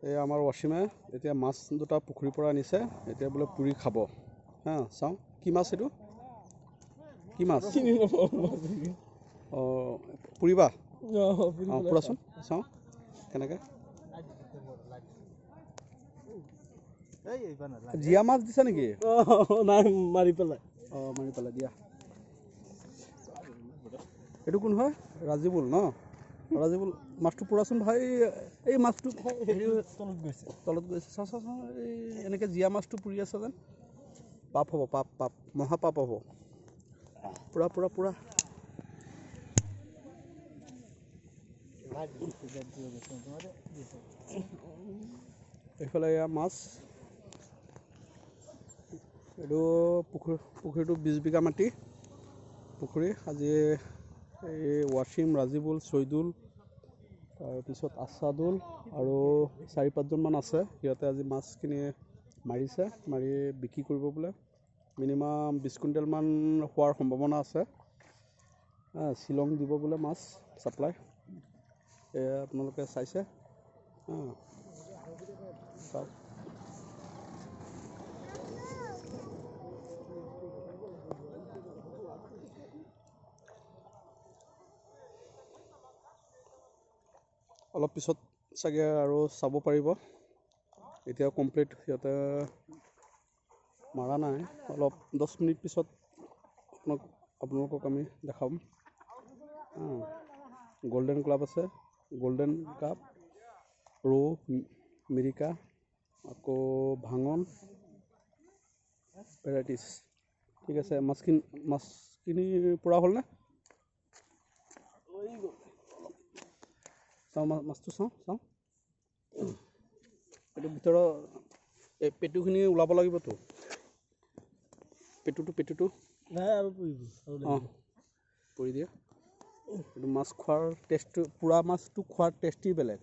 এই আমাৰ ৱাচিমে এতিয়া মাছ দুটা পুখুৰীৰ পৰা আনিছে এতিয়া বোলে পুৰি খাব হা চাওঁ কি মাছ এইটো কি মাছ অঁ পুৰিবা অঁ পুৰাচোন চাওঁ কেনেকৈ জীয়া মাছ দিছা নেকি নাই মাৰি পেলাই অঁ মাৰি পেলাই দিয়া এইটো কোন হয় ৰাজীবুল ন ৰাজীবুল মাছটো পুৰাচোন ভাই এই মাছটো তলত গৈছে চাওঁ চাওঁ চাওঁ এই এনেকৈ জীয়া মাছটো পুৰি আছে যেন পাপ হ'ব পাপ পাপ মহাপাপ হ'ব পুৰা পুৰা পুৰা এইফালে এয়া মাছ এইটো পুখুৰীটো 20 বিঘা মাটি পুখুৰী আজি এই ৱাচিম ৰাজীবুল চৈদুল তাৰপিছত আছাদুল আৰু 4-5জনমান আছে সিহঁতে আজি মাছখিনি মাৰিছে মাৰি বিক্ৰী কৰিব বোলে মিনিমাম 20 কুইণ্টেলমান হোৱাৰ সম্ভাৱনা আছে শ্বিলং দিব বোলে মাছ ছাপ্লাই এয়া আপোনালোকে চাইছে চাওক অলপ পিছত চাগে আৰু চাব পাৰিব এতিয়া কমপ্লিট সিহঁতে মাৰা নাই অলপ 10 মিনিট পিছত আপোনালোকক আমি দেখাম গোল্ডেন ক্লাব আছে গোল্ডেন কাপ ৰৌ মিৰিকা আকৌ ভাঙন ভেৰাইটিছ ঠিক আছে মাছখিনি পুৰা হ'লনে চাওঁ মাছটো চাওঁ এইটো ভিতৰৰ এই পেটুখিনি ওলাব লাগিবতো পেটুটো নাই আৰু অঁ পুৰি দিয়ে এইটো মাছ খোৱাৰ টেষ্টটো পুৰা মাছটো খোৱাৰ টেষ্টেই বেলেগ